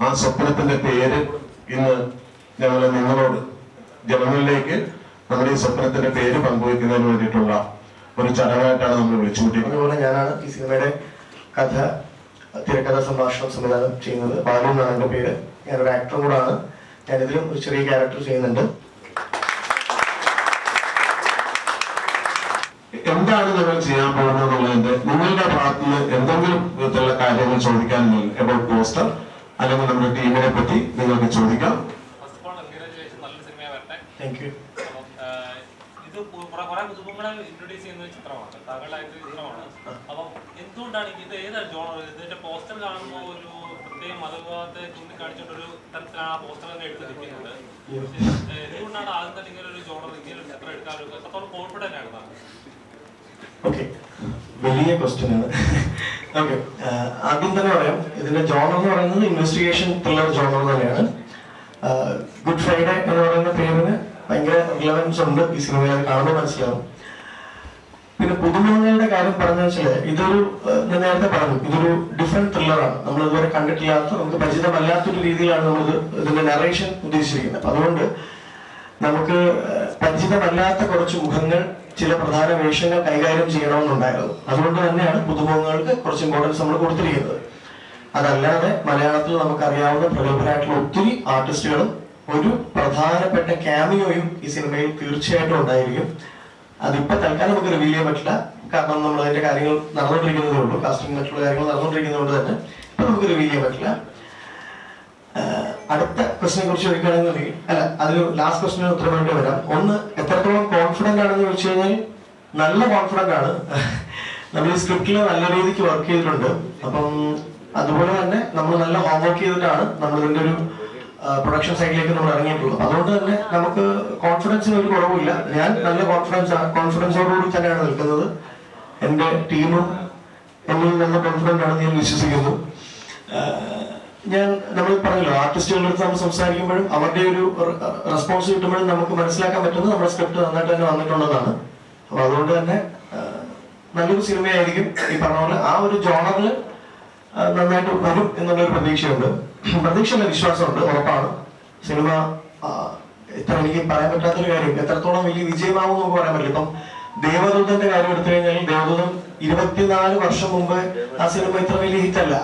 ആ സ്വപ്നത്തിന്റെ പേര് ഇന്ന് ഞങ്ങൾ നിങ്ങളോട് ജനങ്ങളിലേക്ക് നമ്മുടെ ഈ സ്വപ്നത്തിന്റെ പേര് പങ്കുവയ്ക്കുന്നതിന് വേണ്ടിയിട്ടുള്ള ഒരു ചടങ്ങായിട്ടാണ് നമ്മൾ വിളിച്ചുകൂട്ടിയത്. അതുപോലെ ഞാനാണ് ഈ സിനിമയുടെ കഥ തിരക്കഥ സംഭാഷണം സംവിധാനം ചെയ്യുന്നത്. ബാലു എന്നാണ് എൻ്റെ പേര്. ഞാനൊരു ആക്ടറും കൂടാണ്. ഞാനിതിലും ഒരു ചെറിയ ക്യാരക്ടർ ചെയ്യുന്നുണ്ട്. എന്താണ് നിങ്ങൾ ചെയ്യാൻ പോകുന്നത് എന്നുള്ളതിന്റെ നിങ്ങളുടെ ഭാഗത്ത് നിന്ന് എന്തെങ്കിലും വിധത്തിലുള്ള കാര്യങ്ങൾ ചോദിക്കാനുണ്ടെങ്കിൽ എബൌട്ട് പോസ്റ്റർ അല്ലെങ്കിൽ നമ്മുടെ ടീമിനെ പറ്റി നിങ്ങൾക്ക് ചോദിക്കാം. ഇത് കുറെ പുതുമുഖങ്ങളെ ഇൻട്രൊഡ്യൂസ് ചെയ്യുന്ന ചിത്രമാണ്, താങ്കളായിട്ട് ചിത്രമാണ്. അപ്പം എന്തുകൊണ്ടാണ് ഇത് ഏതാണ് ജോണർ? ഇതിന്റെ പോസ്റ്റർ കാണുമ്പോൾ ഒരു പ്രത്യേക മതവിഭാഗത്തെ ചൂണ്ടിക്കാണിച്ചുകൊണ്ടൊരു തരത്തിലാണ് ആ പോസ്റ്റർ തന്നെ എടുത്തിരിക്കുന്നത്. എന്തുകൊണ്ടാണ് ആദ്യം തന്നെ ഇങ്ങനെ ഒരു ജോണർ, ഇങ്ങനെ ഒരു ചിത്രം എടുക്കാറുള്ളത്? എത്രത്തോളം കോൺഫിഡന്റ് ആണ് താങ്കൾ? ഓക്കെ, വലിയ ക്വസ്റ്റ്യൻ ആണ്. ഓക്കെ, ആദ്യം തന്നെ പറയാം, ഇതിന്റെ ജോണർ എന്ന് പറയുന്നത് ഇൻവെസ്റ്റിഗേഷൻ ത്രില്ലർ ജോണർ തന്നെയാണ്. ഗുഡ് ഫ്രൈഡേ എന്ന് പറയുന്ന പേരിന് ഭയങ്കര റിലവൻസ് ഉണ്ട് ഈ സിനിമയിൽ, കാണുമ്പോൾ മനസ്സിലാവും. പിന്നെ പുതുമുഖങ്ങളുടെ കാര്യം പറഞ്ഞു വെച്ചാൽ ഇതൊരു, ഞാൻ നേരത്തെ പറഞ്ഞു, ഇതൊരു ഡിഫറെന്റ് ത്രില്ലറാണ്. നമ്മൾ ഇതുവരെ കണ്ടിട്ടില്ലാത്ത, നമുക്ക് പരിചിതമല്ലാത്തൊരു രീതിയിലാണ് നമ്മൾ ഇതിന്റെ നറേഷൻ ഉദ്ദേശിച്ചിരിക്കുന്നത്. അപ്പൊ അതുകൊണ്ട് നമുക്ക് പരിചിതമല്ലാത്ത കുറച്ച് മുഖങ്ങൾ, ചില പ്രധാന വേഷങ്ങൾ കൈകാര്യം ചെയ്യണമെന്നുണ്ടായിരുന്നു. അതുകൊണ്ട് തന്നെയാണ് പുതുമുഖങ്ങൾക്ക് കുറച്ച് ഇമ്പോർട്ടൻസ് നമ്മൾ കൊടുത്തിരിക്കുന്നത്. അതല്ലാതെ മലയാളത്തിൽ നമുക്കറിയാവുന്ന പ്രഗത്ഭരായിട്ടുള്ള ഒത്തിരി ആർട്ടിസ്റ്റുകളും ഒരു പ്രധാനപ്പെട്ട ക്യാമിയോയും ഈ സിനിമയിൽ തീർച്ചയായിട്ടും ഉണ്ടായിരിക്കും. അതിപ്പോ തൽക്കാലം നമുക്ക് റിവീൽ ചെയ്യാൻ പറ്റില്ല, കാരണം നമ്മൾ അതിന്റെ കാര്യങ്ങൾ നടന്നുകൊണ്ടിരിക്കുന്നതേ ഉള്ളൂ. കാസ്റ്റിംഗ് മറ്റുള്ള കാര്യങ്ങൾ നടന്നുകൊണ്ടിരിക്കുന്നതുകൊണ്ട് തന്നെ ഇപ്പൊ നമുക്ക് റിവീൽ ചെയ്യാൻ പറ്റില്ല. അടുത്ത ക്വസ്റ്റിനെ കുറിച്ച് ചോദിക്കുകയാണെന്നുണ്ടെങ്കിൽ, അല്ല, അതിന് ലാസ്റ്റ് ക്വസ്റ്റിന് ഉത്തരമായിട്ട് വരാം. ഒന്ന്, എത്രത്തോളം കോൺഫിഡന്റ് ആണെന്ന് ചോദിച്ചു കഴിഞ്ഞാൽ നല്ല കോൺഫിഡന്റ് ആണ്. നമ്മൾ ഈ സ്ക്രിപ്റ്റിൽ നല്ല രീതിക്ക് വർക്ക് ചെയ്തിട്ടുണ്ട്. അപ്പം അതുപോലെ തന്നെ നമ്മൾ നല്ല ഹോംവർക്ക് ചെയ്തിട്ടാണ് നമ്മൾ ഇതിന്റെ ഒരു പ്രൊഡക്ഷൻ സൈഡിലേക്ക് നമ്മൾ ഇറങ്ങിയിട്ടുള്ളത്. അതുകൊണ്ട് തന്നെ നമുക്ക് കോൺഫിഡൻസിന് ഒരു കുറവില്ല. ഞാൻ നല്ല കോൺഫിഡൻസോടുകൂടി തന്നെയാണ് നിൽക്കുന്നത്. എൻ്റെ ടീമും എന്നിൽ നല്ല കോൺഫിഡന്റ് ആണെന്ന് ഞാൻ വിശ്വസിക്കുന്നു. നമ്മൾ പറഞ്ഞല്ലോ, ആർട്ടിസ്റ്റുകളുടെ അടുത്ത് നമ്മൾ സംസാരിക്കുമ്പോഴും അവരുടെ ഒരു റെസ്പോൺസ് കിട്ടുമ്പോഴും നമുക്ക് മനസ്സിലാക്കാൻ പറ്റുന്നത് നമ്മുടെ സ്ക്രിപ്റ്റ് നന്നായിട്ട് തന്നെ വന്നിട്ടുള്ളതാണ്. അപ്പൊ അതുകൊണ്ട് തന്നെ നല്ലൊരു സിനിമയായിരിക്കും. ഈ പറഞ്ഞ പോലെ ആ ഒരു ജോണറിൽ നന്നായിട്ട് വരും എന്നുള്ളൊരു പ്രതീക്ഷയുണ്ട്. പ്രതീക്ഷയുള്ള വിശ്വാസമുണ്ട്, ഉറപ്പാണ്. സിനിമ എത്ര, എനിക്ക് പറയാൻ പറ്റാത്തൊരു കാര്യം, എത്രത്തോളം വലിയ വിജയമാവും നമുക്ക് പറയാൻ പറ്റില്ല. ഇപ്പം ദേവദൂതന്റെ കാര്യം എടുത്തു കഴിഞ്ഞാൽ, ദേവദൂതൻ 24 വർഷം മുമ്പ് ആ സിനിമ ഇത്ര വലിയ ഹിറ്റല്ല.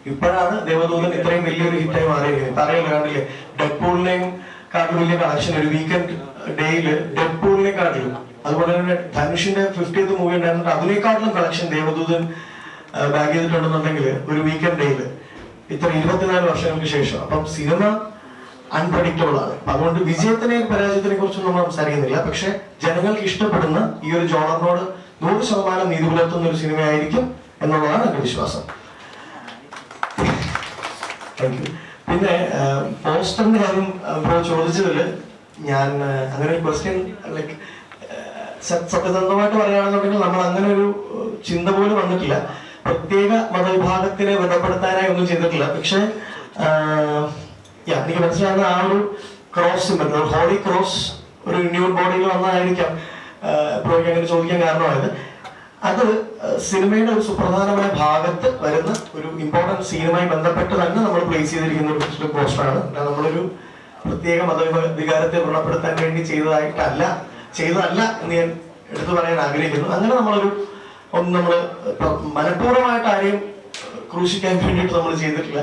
ഇപ്പോഴാണ് ദേവദൂതൻ ഇത്രയും വലിയൊരു ഹിറ്റായി മാറിയിരിക്കുന്നത്. പറയല്ലോ, കണ്ടില്ലേ, ഡെഡ്പൂളിനെയും കാട്ടിലും വലിയ കളക്ഷൻ ഒരു വീക്കെൻഡ് ഡേയില് ഡെഡ്പൂളിനെ കാട്ടിലും, അതുപോലെ തന്നെ ധനുഷിന്റെ 50th movie ഉണ്ടായിരുന്നിട്ട് അതിനേക്കാട്ടിലും collection Devadoothan bag ചെയ്തിട്ടുണ്ടെന്നുണ്ടെങ്കിൽ ഒരു വീക്കെൻഡ് ഡേയില് ഇത്ര 24 വർഷങ്ങൾക്ക് ശേഷം. അപ്പം സിനിമ അൺപ്രഡിക്റ്റബിൾ ആണ്. അതുകൊണ്ട് വിജയത്തിനെ പരാജയത്തിനെ കുറിച്ചും നമ്മൾ സംസാരിക്കുന്നില്ല. പക്ഷെ ജനങ്ങൾക്ക് ഇഷ്ടപ്പെടുന്ന ഈ ഒരു ജോണറിനോട് 100% നീതി പുലർത്തുന്ന ഒരു സിനിമയായിരിക്കും എന്നുള്ളതാണ് എന്റെ വിശ്വാസം. പിന്നെ പോസ്റ്ററിന്റെ കാര്യം ചോദിച്ചതിൽ ഞാൻ അങ്ങനെ ഒരു ക്വസ്റ്റ്യൻ, ലൈക്ക് സത്യസന്ധമായിട്ട് പറയുകയാണെന്നുണ്ടെങ്കിൽ നമ്മൾ അങ്ങനെ ഒരു ചിന്ത പോലും വന്നിട്ടില്ല. പ്രത്യേക മതവിഭാഗത്തിനെ ബന്ധപ്പെടുത്താനായി ഒന്നും ചെയ്തിട്ടില്ല. പക്ഷെ എനിക്ക് മനസ്സിലാകുന്ന ആ ഒരു ക്രോസ് സിമ്പൽ, ഹോളി ക്രോസ് ഒരു ഇന്ത്യൻ ബോഡിയിൽ വന്നതായിരിക്കാം പ്രോയ്ക്ക് അങ്ങനെ ചോദിക്കാൻ കാരണമായത്. അത് സിനിമയുടെ ഒരു സുപ്രധാനമായ ഭാഗത്ത് വരുന്ന ഒരു ഇമ്പോർട്ടന്റ് സീനുമായി ബന്ധപ്പെട്ട് തന്നെ നമ്മൾ പ്ലേസ് ചെയ്തിരിക്കുന്ന ഒരു പോസ്റ്ററാണ്. നമ്മളൊരു പ്രത്യേക മതവികാരത്തെ വ്രണപ്പെടുത്താൻ വേണ്ടി ചെയ്തതല്ല എന്ന് ഞാൻ എടുത്തു പറയാൻ ആഗ്രഹിക്കുന്നു. അങ്ങനെ നമ്മൾ മനഃപൂർവ്വമായിട്ട് ആരെയും ക്രൂശിക്കാൻ വേണ്ടിയിട്ട് നമ്മൾ ചെയ്തിട്ടില്ല.